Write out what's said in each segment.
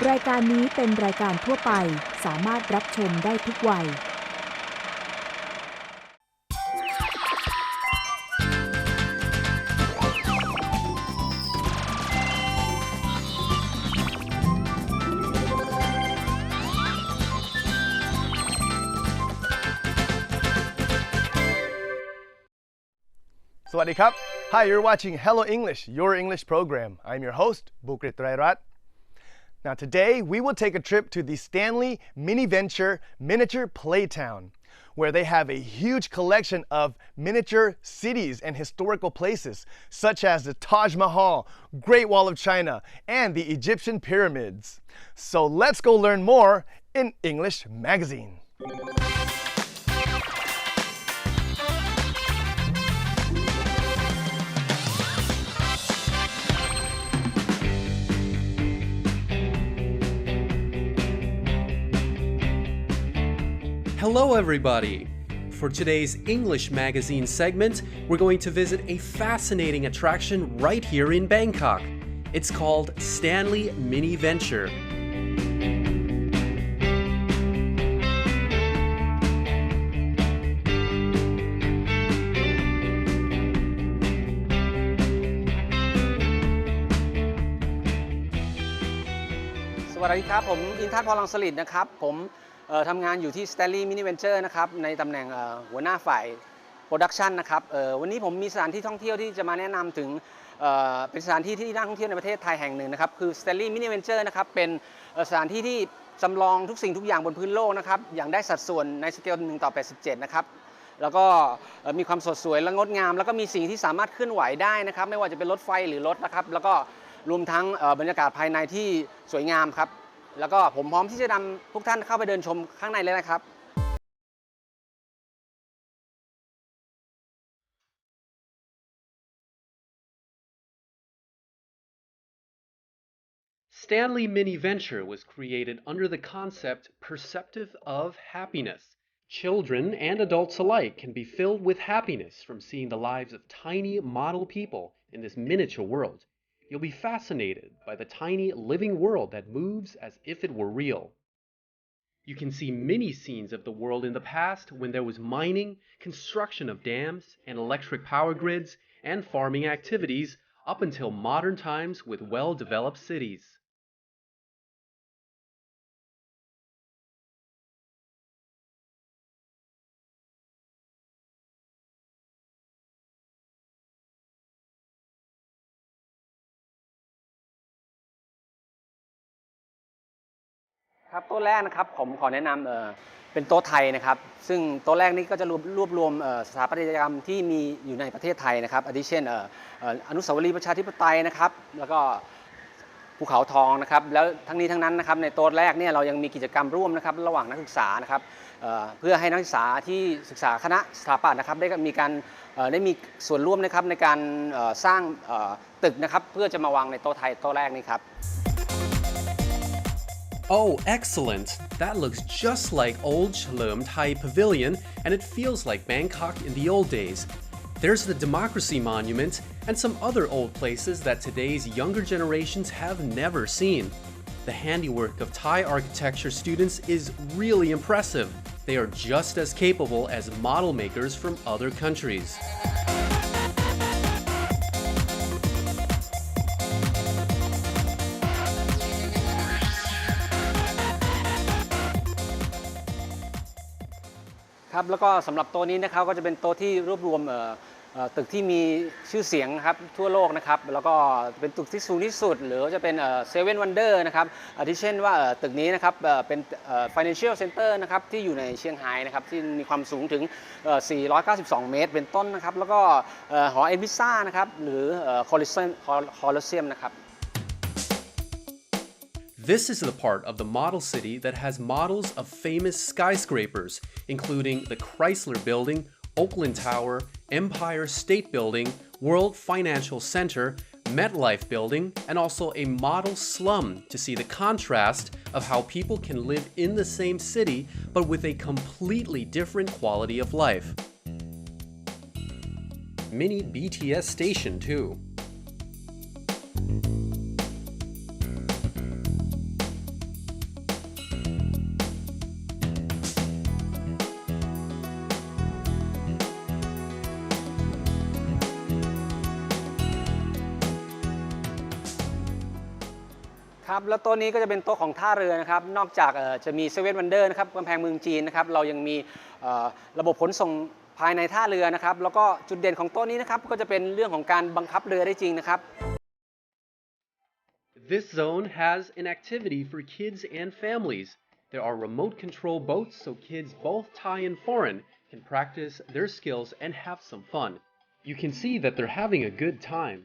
รายการนี้เป็นรายการทั่วไปสามารถรับชมได้ทุกวัยสวัสดีครับ Hi, you're watching Hello English, your English program. I'm your host, Bukrit Rairat. Now today, we will take a trip to the Stanley Mini Venture Miniature Playtown, where they have a huge collection of miniature cities and historical places, such as the Taj Mahal, Great Wall of China, and the Egyptian pyramids. So let's go learn more in English Magazine. Hello everybody! For today's English Magazine segment, we're going to visit a fascinating attraction right here in Bangkok. It's called Stanley Mini Venture. Sawasdee krab ผมอินทัศน์พรลังสฤษดิ์นะครับผมทำงานอยู่ที่ Stanley Mini Venture นะครับในตำแหน่งหัวหน้าฝ่ายโปรดักชันนะครับวันนี้ผมมีสถานที่ท่องเที่ยวที่จะมาแนะนำถึงเป็นสถานที่ที่น่าท่องเที่ยวในประเทศไทยแห่งหนึ่งนะครับคือ Stanley Mini Venture นะครับเป็นสถานที่ที่จำลองทุกสิ่งทุกอย่างบนพื้นโลกนะครับอย่างได้สัดส่วนในสเกล1:87นะครับแล้วก็มีความสดสวยและงดงามแล้วก็มีสิ่งที่สามารถเคลื่อนไหวได้นะครับไม่ว่าจะเป็นรถไฟหรือรถนะครับแล้วก็รวมทั้งบรรยากาศภายในที่สวยงามครับแล้วก็ผมพร้อมที่จะนำทุกท่านเข้าไปเดินชมข้างในเลยนะครับ Stanley Mini Venture was created under the concept perceptive of happiness. Children and adults alike can be filled with happiness from seeing the lives of tiny model people in this miniature world. You'll be fascinated by the tiny living world that moves as if it were real. You can see many scenes of the world in the past when there was mining, construction of dams, and electric power grids, and farming activities up until modern times with well-developed cities.ครับโต๊ะแรกนะครับผมขอแนะนำเป็นโต๊ะไทยนะครับซึ่งโต๊ะแรกนี้ก็จะรวบรวมสถาปัตยกรรมที่มีอยู่ในประเทศไทยนะครับอาทิเช่นอนุสาวรีย์ประชาธิปไตยนะครับแล้วก็ภูเขาทองนะครับแล้วทั้งนี้ทั้งนั้นนะครับในโต๊ะแรกเนี่ยเรายังมีกิจกรรมร่วมนะครับระหว่างนักศึกษานะครับเพื่อให้นักศึกษาที่ศึกษาคณะสถาปัตย์นะครับได้มีส่วนร่วมนะครับในการสร้างตึกนะครับเพื่อจะมาวางในโต๊ะไทยโต๊ะแรกนี้ครับOh, excellent! That looks just like old Chalem Thai Pavilion, and it feels like Bangkok in the old days. There's the Democracy Monument and some other old places that today's younger generations have never seen. The handiwork of Thai architecture students is really impressive. They are just as capable as model makers from other countries.ครับแล้วก็สำหรับโต๊ะนี้นะครับก็จะเป็นโต๊ะที่รวบรวมตึกที่มีชื่อเสียงครับทั่วโลกนะครับแล้วก็เป็นตึกที่สูงที่สุดหรือจะเป็นSeven Wonderนะครับอาทิเช่นว่าตึกนี้นะครับเป็นFinancial Center นะครับที่อยู่ในเชียงไฮ้นะครับที่มีความสูงถึง492 เมตรเป็นต้นนะครับแล้วก็หอเอ็นพิซซ่านะครับหรือColosseum นะครับThis is the part of the model city that has models of famous skyscrapers, including the Chrysler Building, Oakland Tower, Empire State Building, World Financial Center, MetLife Building, and also a model slum to see the contrast of how people can live in the same city but with a completely different quality of life. Mini BTS station too. ครับแล้วโต๊ะนี้ก็จะเป็นโต๊ะของท่าเรือนะครับนอกจากจะมีเซเว่นวันเดอร์นะครับกำแพงเมืองจีนนะครับเรายังมีระบบขนส่งภายในท่าเรือนะครับแล้วก็จุดเด่นของโต๊ะนี้นะครับก็จะเป็นเรื่องของการบังคับเรือได้จริงนะครับ This zone has an activity for kids and families. There are remote control boats so kids both Thai and foreign can practice their skills and have some fun. You can see that they're having a good time.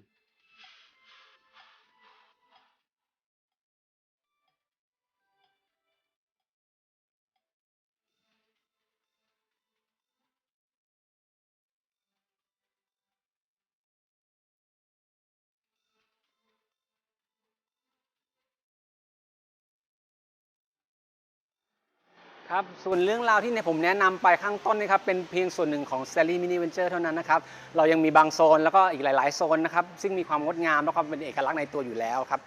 ครับส่วนเรื่องราวที่ผมแนะนำไปข้างต้นนี่ครับเป็นเพียงส่วนหนึ่งของ Stanley Mini Venture เท่านั้นนะครับเรายังมีบางโซนแล้วก็อีกหลายๆโซนนะครับซึ่งมีความงดงามและความเป็นเอกลักษณ์ในตัวอยู่แล้วครับ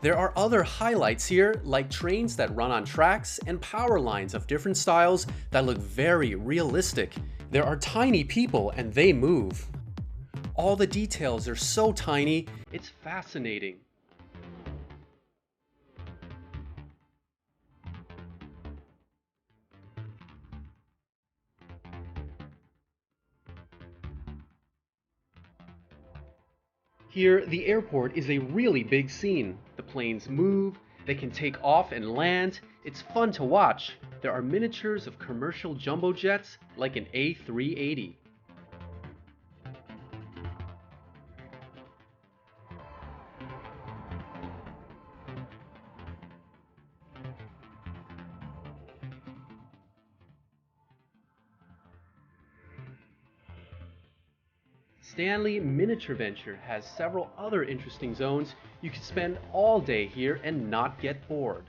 There are other highlights here, like trains that run on tracks and power lines of different styles that look very realistic. There are tiny people and they move. All the details are so tiny, it's fascinating. Here, the airport is a really big scene. The planes move, they can take off and land. It's fun to watch. There are miniatures of commercial jumbo jets like an A380. Stanley Miniature Venture has several other interesting zones. You can spend all day here and not get bored.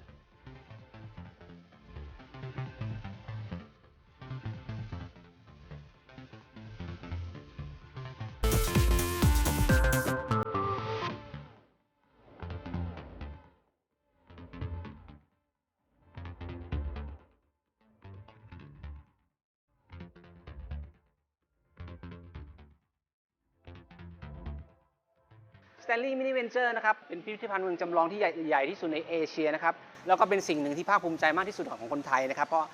Stanley Mini Venture นะครับเป็นพิพิธภัณฑ์เมืองจำลองที่ใหญ่ที่สุดในเอเชียนะครับแล้วก็เป็นสิ่งหนึ่งที่ภาคภูมิใจมากที่สุดของคนไทยนะครับเพราะ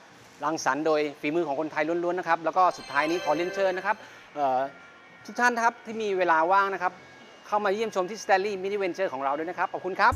รังสรรค์โดยฝีมือของคนไทยล้วนๆนะครับแล้วก็สุดท้ายนี้ขอเรียนเชิญนะครับทุกท่านครับที่มีเวลาว่างนะครับเข้ามาเยี่ยมชมที่ Stanley Mini Venture ของเราด้วยนะครับขอบคุณครับ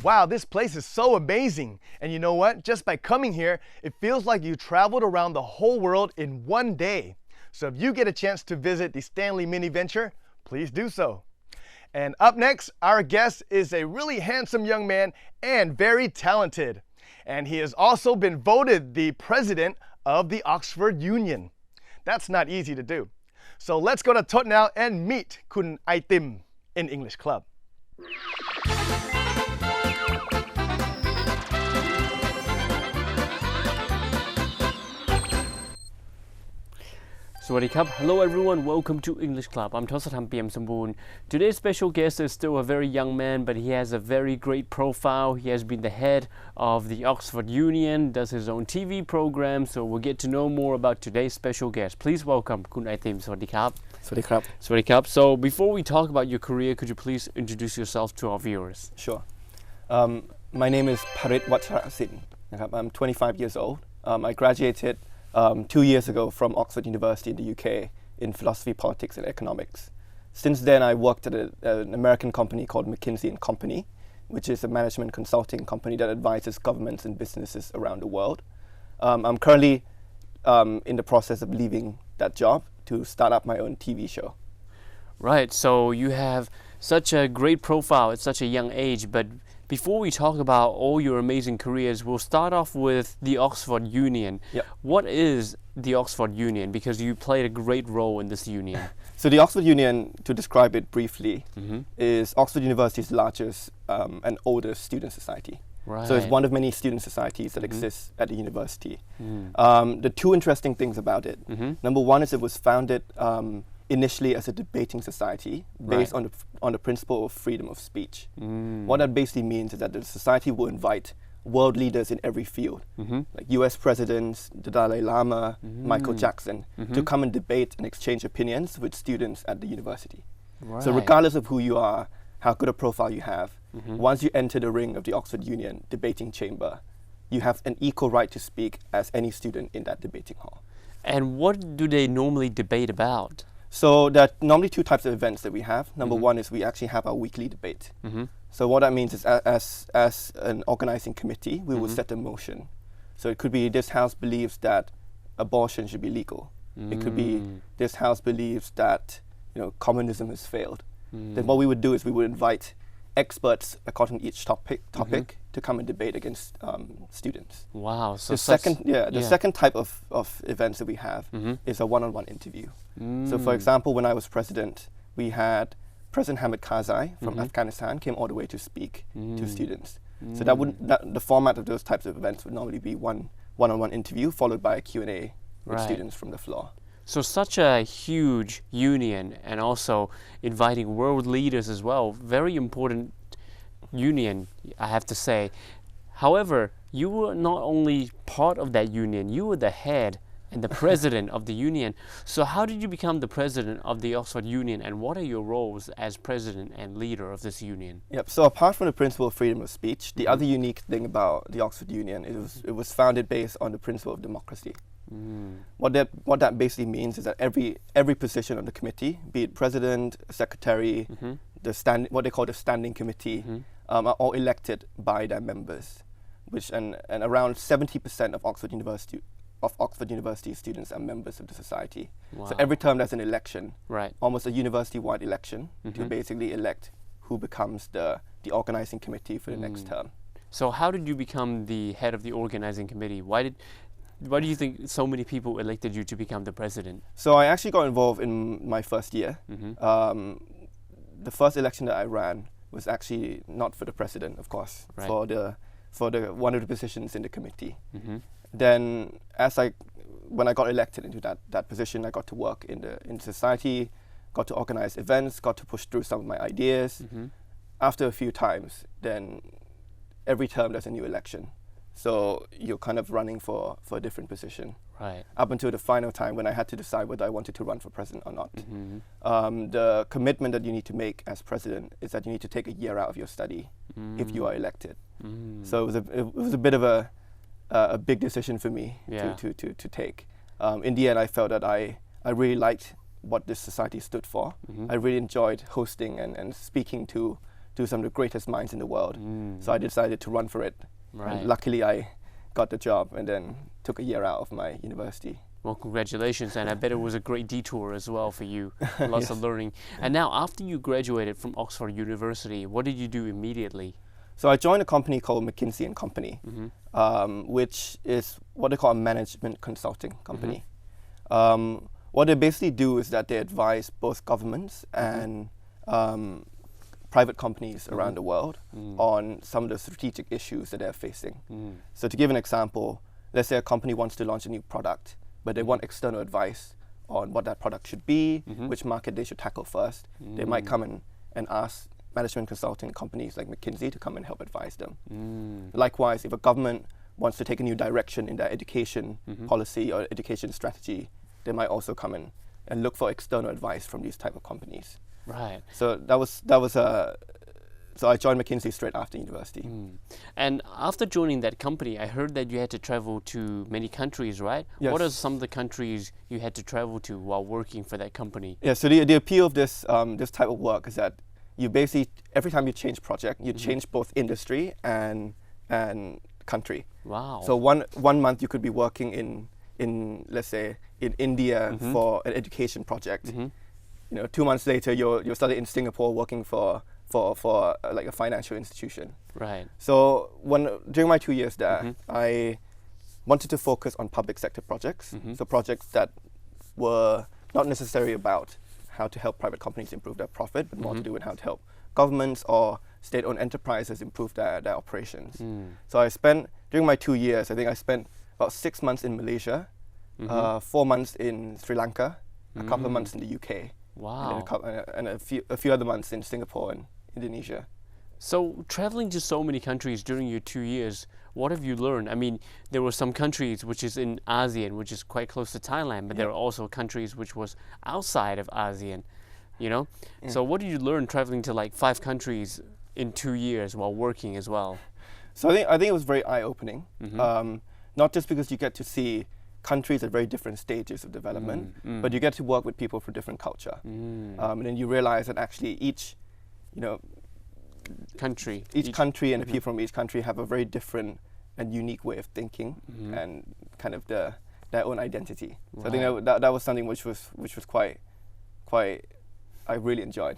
Wow, this place is so amazing. And you know what? Just by coming here, it feels like you traveled around the whole world in one day. So if you get a chance to visit the Stanley Mini Venture, please do so. And up next, our guest is a really handsome young man and very talented. And he has also been voted the president of the Oxford Union. That's not easy to do. So let's go to Tottenham and meet Kun Aitim in English Club. Swadikap. Hello everyone, welcome to English Club. I'm Tosatham PM Samboon. Today's special guest is still a very young man, but he has a very great profile. He has been the head of the Oxford Union, does his own TV program, so we'll get to know more about today's special guest. Please welcome Kun Aitim. Swadikap. Swadikap. Swadikap. So before we talk about your career, could you please introduce yourself to our viewers? Sure. My name is Parit Wacharasin. I'm 25 years old. I graduated 2 years ago from Oxford University in the UK in philosophy, politics and economics. Since then I worked at an American company called McKinsey & Company, which is a management consulting company that advises governments and businesses around the world. I'm currently in the process of leaving that job to start up my own TV show. Right, so you have such a great profile at such a young age, but before we talk about all your amazing careers, we'll start off with the Oxford Union. Yep. What is the Oxford Union? Because you played a great role in this union. So the Oxford Union, to describe it briefly, is Oxford University's largest and oldest student society. So it's Right. one of many student societies that exists at the university. The two interesting things about it. Number one is it was founded initially as a debating society based Right. on the principle of freedom of speech. What that basically means is that the society will invite world leaders in every field, like US presidents, the Dalai Lama, Michael Jackson, to come and debate and exchange opinions with students at the university. So Right. regardless of who you are, how good a profile you have, once you enter the ring of the Oxford Union debating chamber, you have an equal right to speak as any student in that debating hall. And what do they normally debate about? So there are normally two types of events that we have. Number one is we actually have our weekly debate. So what that means is as an organizing committee, we will set a motion. So it could be this house believes that abortion should be legal. It could be this house believes that communism has failed. Then what we would do is we would invite experts according to each topic to come and debate against students. Wow. So The second type of events that we have is a one-on-one interview. So for example, when I was president, we had President Hamid Karzai from Afghanistan came all the way to speak to students. So the format of those types of events would normally be one-on-one interview followed by a Q&A with Right. students from the floor. So such a huge union and also inviting world leaders as well. Very important union, I have to say. However, you were not only part of that union, you were the head and the president of the union. So how did you become the president of the Oxford Union, and what are your roles as president and leader of this union? Yep. So apart from the principle of freedom of speech, the other unique thing about the Oxford Union is it was founded based on the principle of democracy. What that basically means is that every position on the committee, be it president, secretary, what they call the standing committee, are all elected by their members, and around 70% of Oxford University students are members of the society. Wow. So every term there's an election, Right. almost a university-wide election to basically elect who becomes the organizing committee for the next term. So how did you become the head of the organizing committee? Why do you think so many people elected you to become the president? So I actually got involved in my first year. The first election that I ran was actually not for the president, of course, Right. for the one of the positions in the committee. Then when I got elected into that position, I got to work in society, got to organize events, got to push through some of my ideas. After a few times, then every term there's a new election. So you're kind of running for a different position. Right. Up until the final time when I had to decide whether I wanted to run for president or not. The commitment that you need to make as president is that you need to take a year out of your study if you are elected. So it was a bit of a big decision for me Yeah. to take. In the end, I felt that I really liked what this society stood for. I really enjoyed hosting and speaking to some of the greatest minds in the world. So I decided to run for it. Right. And luckily, I got the job and then took a year out of my university. Well, congratulations, and I bet it was a great detour as well for you. Lots of learning. And now, after you graduated from Oxford University, what did you do immediately? So I joined a company called McKinsey & Company, which is what they call a management consulting company. What they basically do is that they advise both governments and private companies around the world on some of the strategic issues that they're facing. So to give an example, let's say a company wants to launch a new product, but they want external advice on what that product should be, which market they should tackle first. They might come and ask management consulting companies like McKinsey to come and help advise them. Likewise, if a government wants to take a new direction in their education policy or education strategy, they might also come in and look for external advice from these type of companies. Right. So so I joined McKinsey straight after university. And after joining that company, I heard that you had to travel to many countries, right? Yes. What are some of the countries you had to travel to while working for that company? Yeah, so the appeal of this type of work is that you basically, every time you change project, you change both industry and country. Wow. So one month you could be working in let's say in India for an education project. 2 months later you're started in Singapore working for like a financial institution. Right. So during my 2 years there, I wanted to focus on public sector projects. So projects that were not necessarily about how to help private companies improve their profit, but more to do with how to help governments or state-owned enterprises improve their operations. So I spent, during my 2 years, I think I spent about 6 months in Malaysia, 4 months in Sri Lanka, a couple of months in the UK, Wow. and a few other months in Singapore and Indonesia. So traveling to so many countries during your 2 years, what have you learned? I mean, there were some countries which is in ASEAN, which is quite close to Thailand, but there are also countries which was outside of ASEAN, you know? So what did you learn traveling to like 5 countries in 2 years while working as well? So I think it was very eye-opening, not just because you get to see countries at very different stages of development, but you get to work with people from different culture. And then you realize that actually each country and the people from each country have a very different and unique way of thinking and kind of their own identity. So I think that was something which was quite I really enjoyed.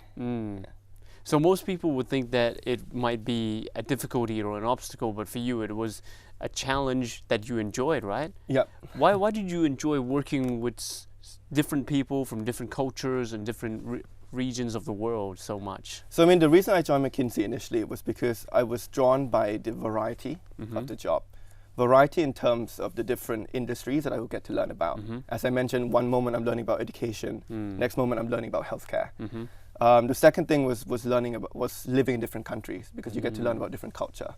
So most people would think that it might be a difficulty or an obstacle, but for you it was a challenge that you enjoyed, right? Yeah. Why did you enjoy working with different people from different cultures and different regions of the world so much? So I mean, the reason I joined McKinsey initially was because I was drawn by the variety of the job. Variety in terms of the different industries that I would get to learn about. As I mentioned, one moment I'm learning about education, next moment I'm learning about healthcare. The second thing was living in different countries, because you get to learn about different culture.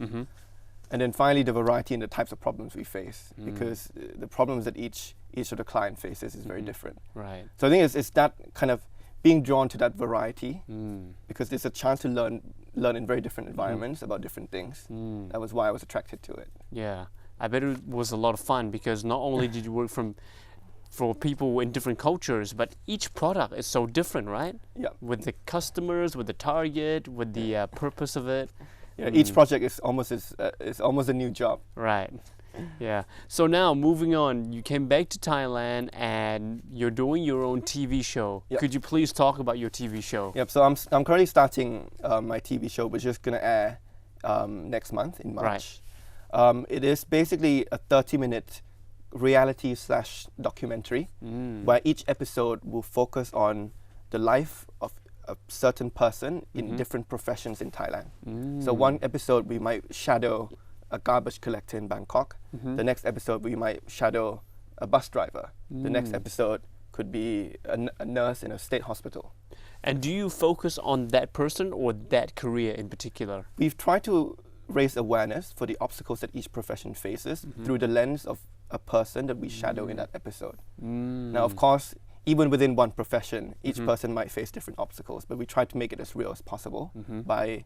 And then finally, the variety in the types of problems we face, because the problems that each of the client faces is very different. Right. So I think it's that kind of being drawn to that variety, because there's a chance to learn in very different environments about different things. That was why I was attracted to it. Yeah, I bet it was a lot of fun, because not only did you work for people in different cultures, but each product is so different, right? Yeah. With the customers, with the target, with the purpose of it. Yeah, each project is almost a new job. Right. Yeah. So now moving on, you came back to Thailand and you're doing your own TV show. Yep. Could you please talk about your TV show? Yep. So I'm currently starting my TV show, which is going to air next month in March. Right. It is basically a 30-minute reality/documentary where each episode will focus on the life of a certain person in different professions in Thailand. So one episode we might shadow a garbage collector in Bangkok. The next episode we might shadow a bus driver. The next episode could be a nurse in a state hospital. And do you focus on that person or that career in particular? We've tried to raise awareness for the obstacles that each profession faces through the lens of a person that we shadow in that episode. Now, of course, even within one profession, each person might face different obstacles, but we try to make it as real as possible by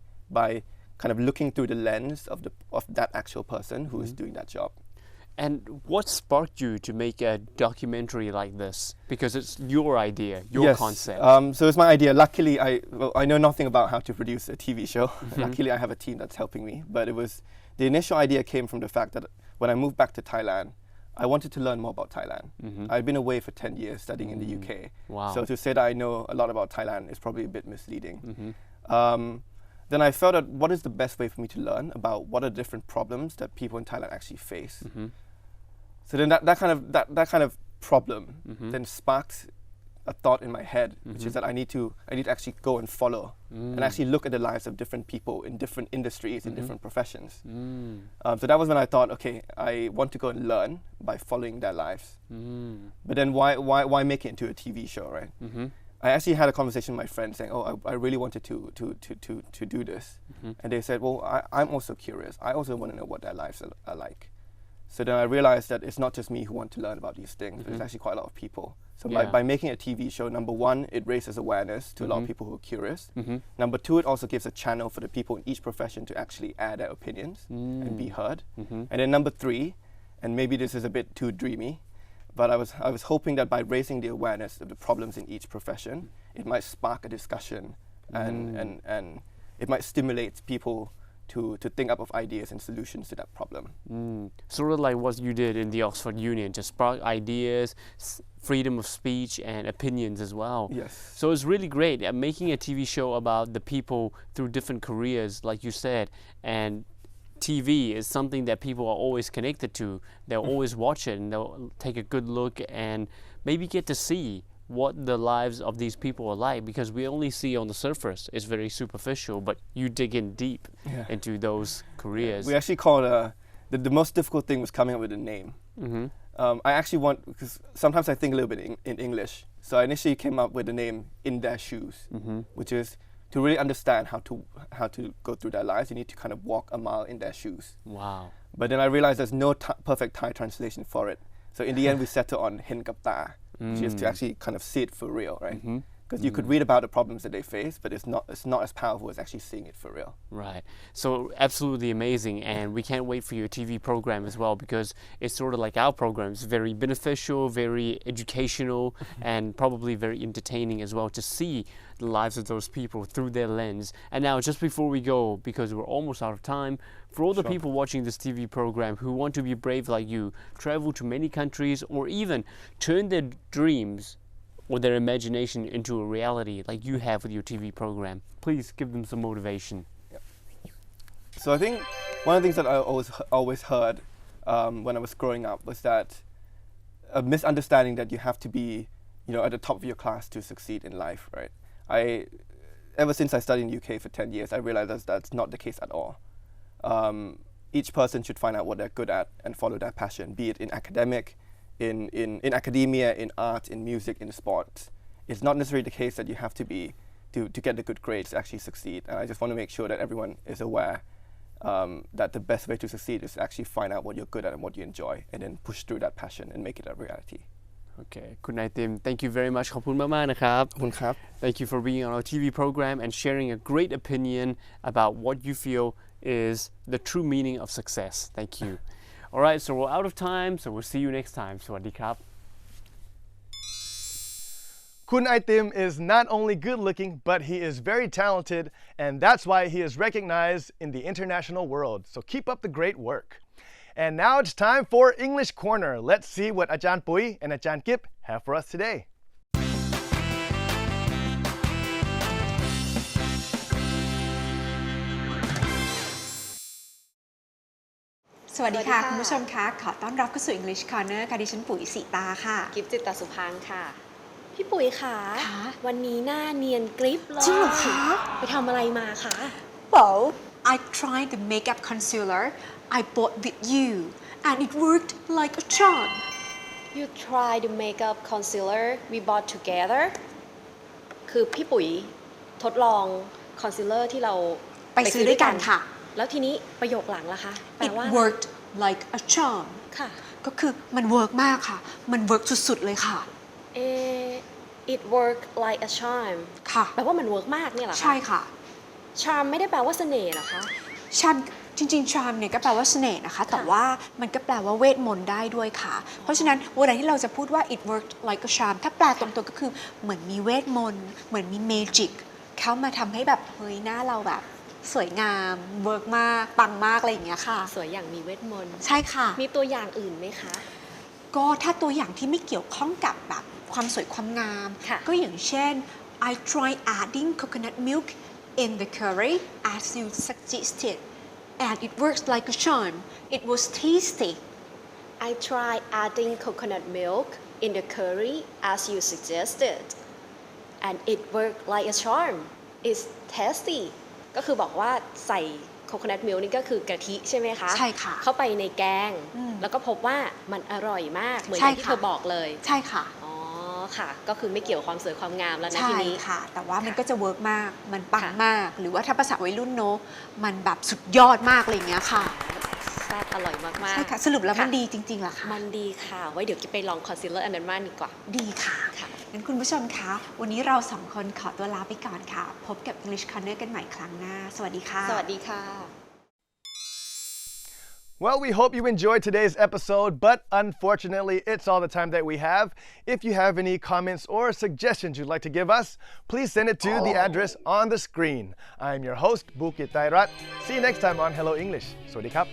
kind of looking through the lens of that actual person who is doing that job. And what sparked you to make a documentary like this? Because it's your idea, your concept. So it's my idea. Luckily, I know nothing about how to produce a TV show. Luckily, I have a team that's helping me. But the initial idea came from the fact that when I moved back to Thailand, I wanted to learn more about Thailand. I'd been away for 10 years studying in the UK. Wow. So to say that I know a lot about Thailand is probably a bit misleading. Then I felt that what is the best way for me to learn about what are the different problems that people in Thailand actually face. So then that kind of problem then sparked a thought in my head, which is that I need to actually go and follow and actually look at the lives of different people in different industries, in different professions. So that was when I thought, okay, I want to go and learn by following their lives. But then why make it into a TV show, right? I actually had a conversation with my friend saying, oh, I really wanted to do this. And they said, well, I'm also curious. I also want to know what their lives are like. So then I realized that it's not just me who want to learn about these things, but it's actually quite a lot of people. So by making a TV show, number one, it raises awareness to a lot of people who are curious. Number two, it also gives a channel for the people in each profession to actually air their opinions and be heard. And then number three, and maybe this is a bit too dreamy, but I was hoping that by raising the awareness of the problems in each profession, it might spark a discussion and it might stimulate people to think up of ideas and solutions to that problem. Sort of like what you did in the Oxford Union, to spark ideas, freedom of speech and opinions as well. Yes. So it's really great making a TV show about the people through different careers, like you said, and TV is something that people are always connected to. They'll always watch it and they'll take a good look and maybe get to see what the lives of these people are like, because we only see on the surface, it's very superficial, but you dig in deep into those careers. We actually called the most difficult thing was coming up with a name. I actually want, because sometimes I think a little bit in English, so I initially came up with the name In Their Shoes, which is to really understand how to go through their lives. You need to kind of walk a mile in their shoes. Wow. But then I realized there's no perfect Thai translation for it. So in the end, we settled on Hen Kap Ta, which is to actually kind of see it for real, right? Because you could read about the problems that they face, but it's not as powerful as actually seeing it for real. Right. So absolutely amazing, and we can't wait for your TV program as well, because it's sort of like our program. It's very beneficial, very educational, and probably very entertaining as well to see the lives of those people through their lens. And now, just before we go, because we're almost out of time, for all the people watching this TV program who want to be brave like you, travel to many countries, or even turn their dreams or their imagination into a reality like you have with your TV program, please give them some motivation. So I think one of the things that I always heard when I was growing up was that a misunderstanding that you have to be, at the top of your class to succeed in life, right? Ever since I studied in the UK for 10 years, I realized that's not the case at all. Each person should find out what they're good at and follow their passion, be it in academia, in art, in music, in sports. It's not necessarily the case that you have to be to get the good grades to actually succeed. And I just want to make sure that everyone is aware that the best way to succeed is to actually find out what you're good at and what you enjoy, and then push through that passion and make it a reality. Okay, คุณนายติม thank you very much ขอบคุณมากๆนะครับ ขอบคุณครับ Thank you for being on our TV program and sharing a great opinion about what you feel is the true meaning of success. Thank you. All right, so we're out of time, so we'll see you next time. สวัสดีครับ Kun Aitim is not only good looking, but he is very talented, and that's why he is recognized in the international world. So keep up the great work. And now it's time for English Corner. Let's see what Ajahn Pui and Ajahn Kip have for us today. สวัสดีค่ะคุณผู้ชมคะขอต้อนรับเข้าสู่ English Corner ค่ะดิฉันปุ๋ยสีตาค่ะ กิฟจิตตสุพางค์ค่ะ พี่ปุ๋ยค่ะ วันนี้หน้าเนียนกริบเลย จริงเหรอคะ ไปทำอะไรมาคะ Well I tried the makeup concealer I bought with you and it worked like a charm You try the makeup concealer we bought together คือพี่ปุ๋ยทดลองคอนซีลเลอร์ที่เรา ไปซื้อด้วยกันค่ะ แล้วทีนี้ประโยคหลังล่ะคะแปล It ว่า worked like a charm ค่ะ ก็คือมันเวิร์กมากค่ะมันเวิร์กสุดๆเลยค่ะ It worked like a charm ค่ะ แปลว่ามันเวิร์กมากเนี่ยเหรอคะ ใช่ค่ะ charm ไม่ได้แปลว่าเสน่ห์เหรอคะ charm จริงๆ charm เนี่ยก็แปลว่าเสน่ห์นะคะแต่ว่ามันก็แปลว่าเวทมนต์ได้ด้วยค่ะเพราะฉะนั้นเวลาที่เราจะพูดว่า it worked like a charm ถ้าแปลตรงตัวก็คือเหมือนมีเวทมนต์เหมือนมี magic เข้ามาทำให้แบบเฮ้ยหน้าเราแบบสวยงามเวิร์กมากปังมากอะไรอย่างเงี้ยค่ะ สวยอย่างมีเวทมนต์ ใช่ค่ะ มีตัวอย่างอื่นไหมคะ ก็ถ้าตัวอย่างที่ไม่เกี่ยวข้องกับแบบความสวยความงาม ค่ะ ก็อย่างเช่น I tried adding coconut milk in the curry as you suggested and it works like a charm it was tasty I tried adding coconut milk in the curry as you suggested and it worked like a charm it's tasty ก็คือบอกว่าใส่โคโคนัทมิลค์นี่ก็คือกะทิใช่ไหมคะ ใช่ค่ะ เข้าไปในแกง แล้วก็พบว่ามันอร่อยมาก เหมือนอย่างที่เธอบอกเลย ใช่ค่ะ อ๋อค่ะ ก็คือไม่เกี่ยวความสวยความงามแล้วนะ ใช่ ทีนี้ ค่ะ แต่ว่ามันก็จะเวิร์กมากมันปังมาก หรือว่าถ้าภาษาวัยรุ่นเนอะมันแบบสุดยอดมากอะไรอย่างเงี้ยค่ะ แซ่บอร่อยมากๆ ใช่ค่ะสรุปแล้วมันดีจริงๆเหรอคะ มันดีค่ะ ไว้เดี๋ยวกิ๊บไปลองคอนซีลเลอร์อันนั้นมากดีกว่า ดีค่ะ ค่ะ งั้นคุณผู้ชมคะวันนี้เราสองคนขอตัวลาไปก่อนค่ะ พบกับ English Corner กันใหม่ครั้งหน้า สวัสดีค่ะ สวัสดีค่ะ Well, we hope you enjoyed today's episode, but unfortunately, it's all the time that we have. If you have any comments or suggestions you'd like to give us, please send it to the address on the screen. I'm your host, Bukit Tairat. See you next time on Hello English. Sawasdee krap.